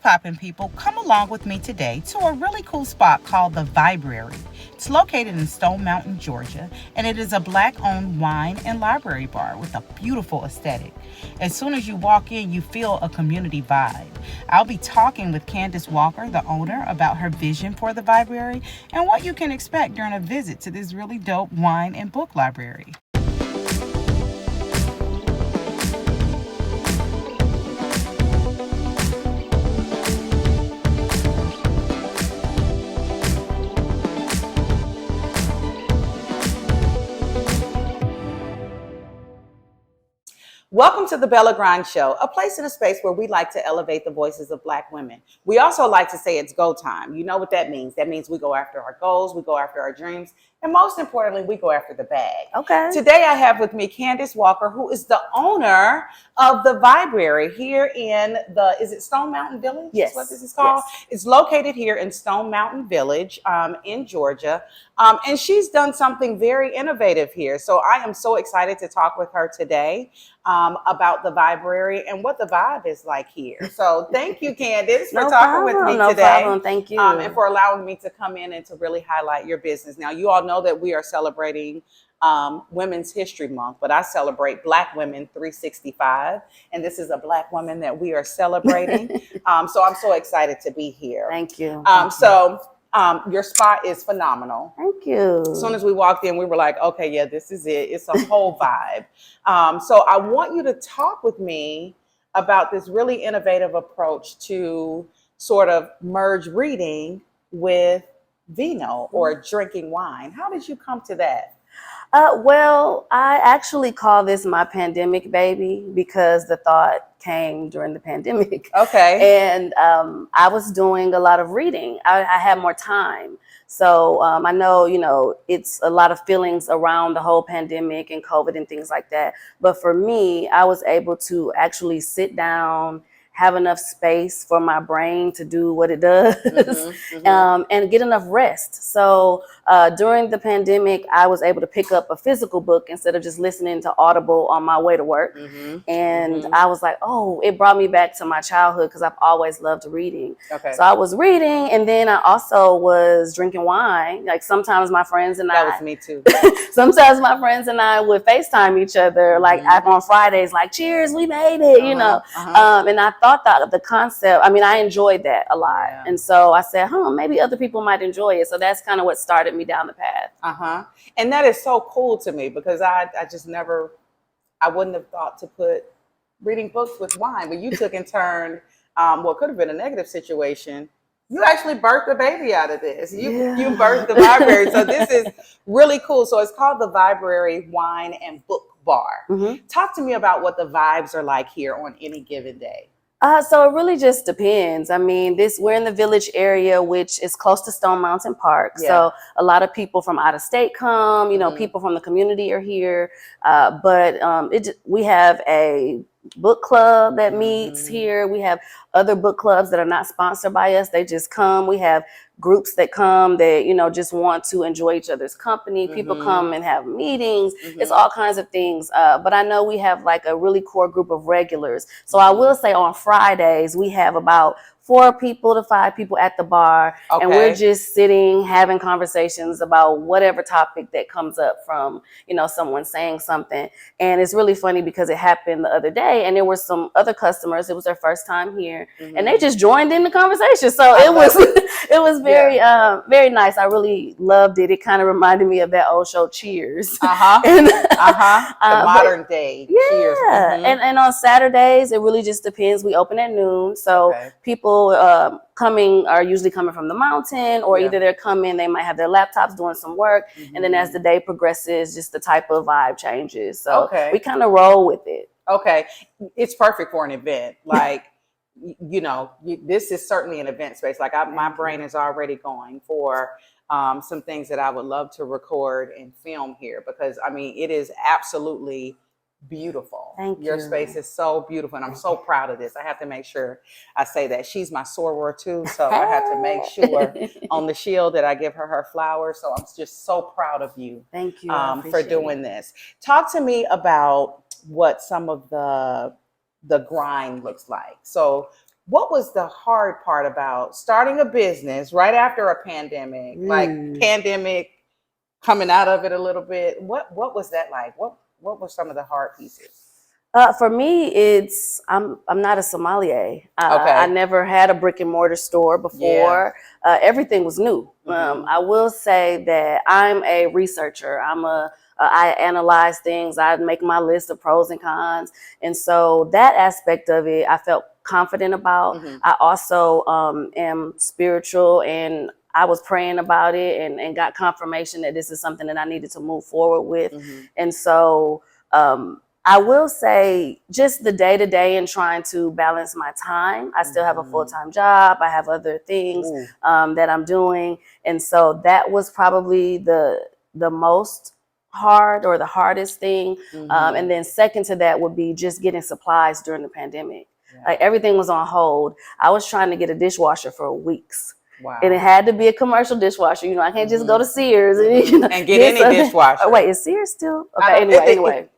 poppin' people? Come along with me today to a really cool spot called the Vibrary. It's located in Stone Mountain, Georgia, and it is a Black-owned wine and library bar with a beautiful aesthetic. As soon as you walk in, you feel a community vibe. I'll be talking with Candace Walker, the owner, about her vision for the Vibrary and what you can expect during a visit to this really dope wine and book library. Welcome to the Bella Grind Show, a place and a space where we like to elevate the voices of Black women. We also like to say it's go time. You know what that means. That means we go after our goals, we go after our dreams, and most importantly, we go after the bag. Okay. Today I have with me Candace Walker, who is the owner of the Vibrary here in is it Stone Mountain Village? Yes. That's what this is called? Yes. It's located here in Stone Mountain Village in Georgia. And she's done something very innovative here. So I am so excited to talk with her today about the Vibrary and what the vibe is like here. So thank you, Candace, for talking with me today. No problem. Thank you. And for allowing me to come in and to really highlight your business. Now, you all know that we are celebrating Women's History Month, but I celebrate Black Women 365. And this is a Black woman that we are celebrating. So I'm so excited to be here. Thank you. Your spot is phenomenal. Thank you. As soon as we walked in, we were like, okay, yeah, this is it. It's a whole vibe. So I want you to talk with me about this really innovative approach to sort of merge reading with vino or drinking wine. How did you come to that? Well, I actually call this my pandemic baby because the thought came during the pandemic. Okay. And I was doing a lot of reading. I had more time. So I know, it's a lot of feelings around the whole pandemic and COVID and things like that. But for me, I was able to actually sit down, have enough space for my brain to do what it does, and get enough rest. So during the pandemic, I was able to pick up a physical book instead of just listening to Audible on my way to work. And I was like, oh, it brought me back to my childhood because I've always loved reading. Okay. So I was reading, and then I also was drinking wine. Like sometimes my friends and That was me too. Sometimes my friends and I would FaceTime each other, like on Fridays, like, cheers, we made it, and I thought that the concept, I enjoyed that a lot. Yeah. And so I said, maybe other people might enjoy it. So that's kind of what started me down the path. And that is so cool to me because I wouldn't have thought to put reading books with wine, but you took and turned what could have been a negative situation. You actually birthed the baby out of this. You birthed the Vibrary. So this is really cool. So it's called the Vibrary Wine and Book Bar. Talk to me about what the vibes are like here on any given day. So it really just depends. We're in the Village area, which is close to Stone Mountain Park. Yeah. So a lot of people from out of state come, people from the community are here. But we have a book club that meets here. We have other book clubs that are not sponsored by us. They just come. We have groups that come that, just want to enjoy each other's company. People come and have meetings. It's all kinds of things. But I know we have like a really core group of regulars. So I will say on Fridays, we have about 4 people to 5 people at the bar. Okay. And we're just sitting, having conversations about whatever topic that comes up from, someone saying something. And it's really funny because it happened the other day and there were some other customers. It was their first time here and they just joined in the conversation. So it was very, very nice. I really loved it. It kind of reminded me of that old show Cheers. The modern day Cheers. And on Saturdays, it really just depends. We open at noon. So people are usually coming from the mountain, or either they're coming, they might have their laptops doing some work. And then as the day progresses, just the type of vibe changes. So we kind of roll with it. Okay. It's perfect for an event. Like, this is certainly an event space. Like my brain is already going for some things that I would love to record and film here because it is absolutely beautiful. Thank you. Your space is so beautiful, and I'm so proud of this. I have to make sure I say that. She's my soror too, so I have to make sure on the shield that I give her flowers. So I'm just so proud of you. Thank you for doing this. Talk to me about what some of the grind looks like. So What was the hard part about starting a business right after a pandemic, like Mm. pandemic coming out of it a little bit? What was that like? What were some of the hard pieces? For me, it's I'm not a sommelier. I Okay. never had a brick and mortar store Yeah. before. Everything was new. Hmm. I will say that I'm a researcher. I analyze things. I make my list of pros and cons, and so that aspect of it, I felt confident about. Hmm. I also am spiritual, and I was praying about it and got confirmation that this is something that I needed to move forward with, Hmm. and so. I will say just the day to day and trying to balance my time. I still have a full Hmm. time job. I have other things Ooh. that I'm doing, and so that was probably the most hard or the hardest thing. And Hmm. then second to that would be just getting supplies during the pandemic. Like Yeah. everything was on hold. I was trying to get a dishwasher for weeks. And it Wow. had to be a commercial dishwasher. I can't just go Hmm. to Sears and Hmm. And get get any something. Oh, dishwasher. wait, is Sears still? I Okay, don't. anyway.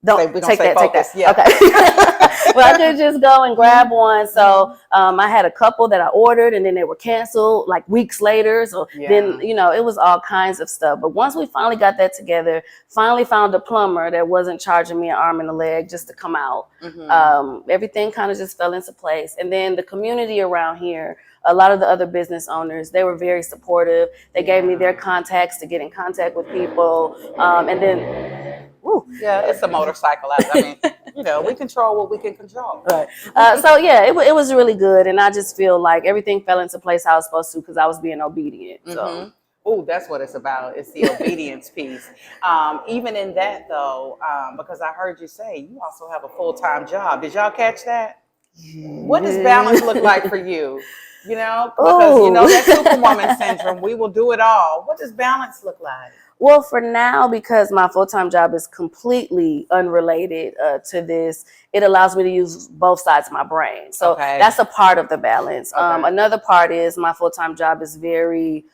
Don't We're gonna take stay that. Take that. focused. Yeah. Okay. Well, I could just go and grab one. So Hmm. I had a couple that I ordered, and then they were canceled like weeks later. So then Yeah. it was all kinds of stuff. But once we finally got that together, finally found a plumber that wasn't charging me an arm and a leg just to come out. Hmm. Everything kind of just fell into place. And then the community around here, a lot of the other business owners, they were very supportive. They gave me their contacts to get in contact with people, and then. Woo. Yeah, it's a motorcycle out. I mean, we control what we can control. Right. So yeah, it was really good, and I just feel like everything fell into place how I was supposed to because I was being obedient. So. Hmm. Oh, that's what it's about. It's the obedience piece. Even in that, though, because I heard you say you also have a full-time job. Did y'all catch that? What does balance look like for you? Because Oh. that superwoman syndrome. We will do it all. What does balance look like? Well, for now, because my full-time job is completely unrelated to this, it allows me to use both sides of my brain. So Okay. that's a part of the balance. Okay. Another part is my full-time job is very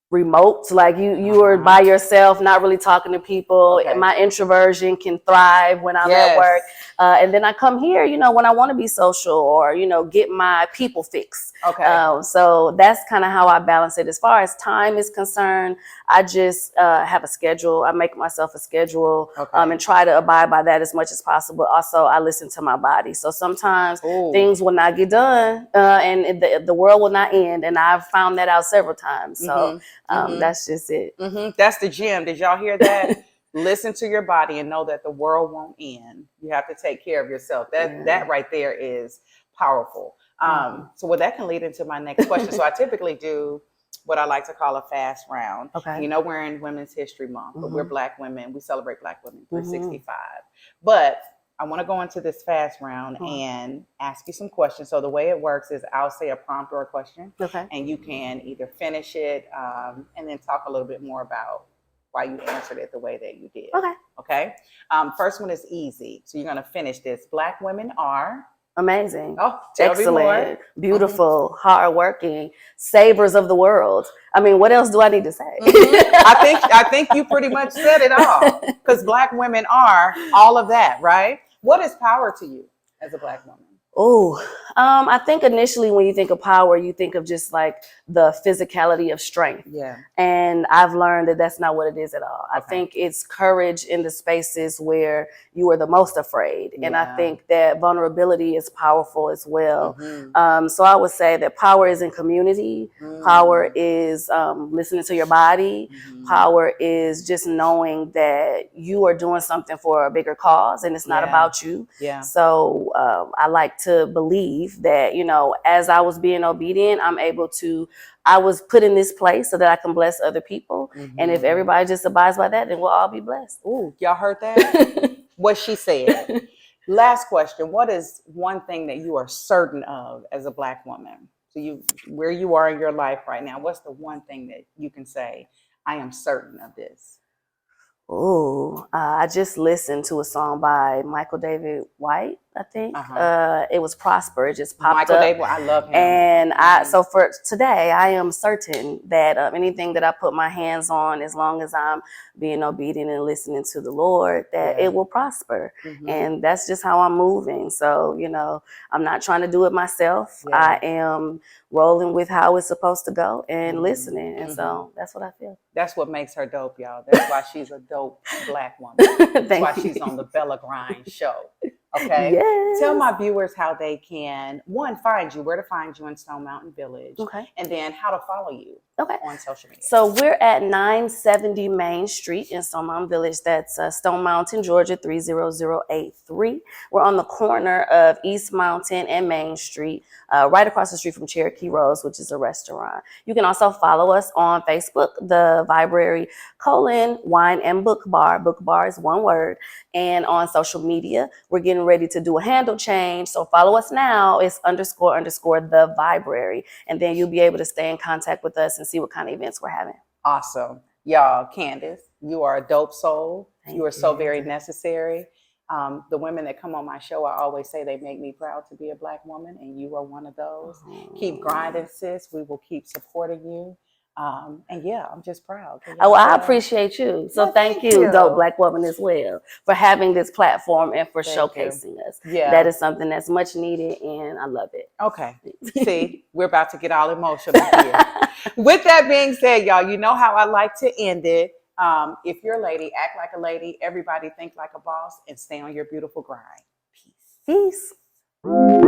remote. Like you are by yourself, not really talking to people. Okay. My introversion can thrive when I'm at Yes. work. And then I come here, when I want to be social or, get my people fix. Okay. So that's kind of how I balance it. As far as time is concerned, I just have a schedule. I make myself a schedule and try to abide by that as much as possible. Also, I listen to my body. So sometimes things will not get done and the world will not end. And I've found that out several times. So that's just it. That's the gem. Did y'all hear that? Listen to your body and know that the world won't end. You have to take care of yourself. That right there is powerful. So that can lead into my next question. So I typically do what I like to call a fast round. Okay. We're in Women's History Month, but we're Black women. We celebrate Black women 365. But I want to go into this fast round and ask you some questions. So the way it works is I'll say a prompt or a question, and you can either finish it and then talk a little bit more about why you answered it the way that you did. Okay. First one is easy. So you're going to finish this. Black women are amazing. Oh, tell me more. Excellent, beautiful, hardworking, savers of the world. I mean, what else do I need to say? I think you pretty much said it all. Because Black women are all of that, right? What is power to you as a Black woman? Oh, I think initially when you think of power, you think of just like the physicality of strength. Yeah. And I've learned that that's not what it is at all. I think it's courage in the spaces where you are the most afraid. And I think that vulnerability is powerful as well. So I would say that power is in community. Power is listening to your body. Power is just knowing that you are doing something for a bigger cause and it's not about you. So I like to believe that, as I was being obedient, I was put in this place so that I can bless other people. And if everybody just abides by that, then we'll all be blessed. Ooh, y'all heard that? What she said. Last question. What is one thing that you are certain of as a Black woman? So where you are in your life right now, what's the one thing that you can say, I am certain of this? I just listened to a song by Michael David White. I think. Uh-huh. It was Prosper. It just popped Michael up. Dable, I love him. And so for today, I am certain that anything that I put my hands on, as long as I'm being obedient and listening to the Lord, that it will prosper. And that's just how I'm moving. So, I'm not trying to do it myself. I am rolling with how it's supposed to go and listening. And so that's what I feel. That's what makes her dope, y'all. That's why she's a dope Black woman. That's why she's on the Bella Grind show. Okay. Yes. Tell my viewers how they can, one, find you, where to find you in Stone Mountain Village. Okay. And then how to follow you on social media. So we're at 970 Main Street in Stone Mountain Village. That's Stone Mountain, Georgia, 30083. We're on the corner of East Mountain and Main Street, right across the street from Cherokee Rose, which is a restaurant. You can also follow us on Facebook, the Vibrary Wine and Book Bar. Book Bar is one word. And on social media, we're getting ready to do a handle change. So follow us now. It's _ the Vibrary. And then you'll be able to stay in contact with us and see what kind of events we're having. Awesome. Y'all, Candace, you are a dope soul. You are so very necessary. The women that come on my show, I always say they make me proud to be a Black woman, and you are one of those. Keep grinding, sis. We will keep supporting you. And yeah, I'm just proud. I appreciate you. So thank you, dope Black woman, as well, for having this platform and for showcasing us. Yeah, that is something that's much needed, and I love it. Okay. See, we're about to get all emotional here. With that being said, y'all, you know how I like to end it. If you're a lady, act like a lady. Everybody think like a boss, and stay on your beautiful grind. Peace. Peace.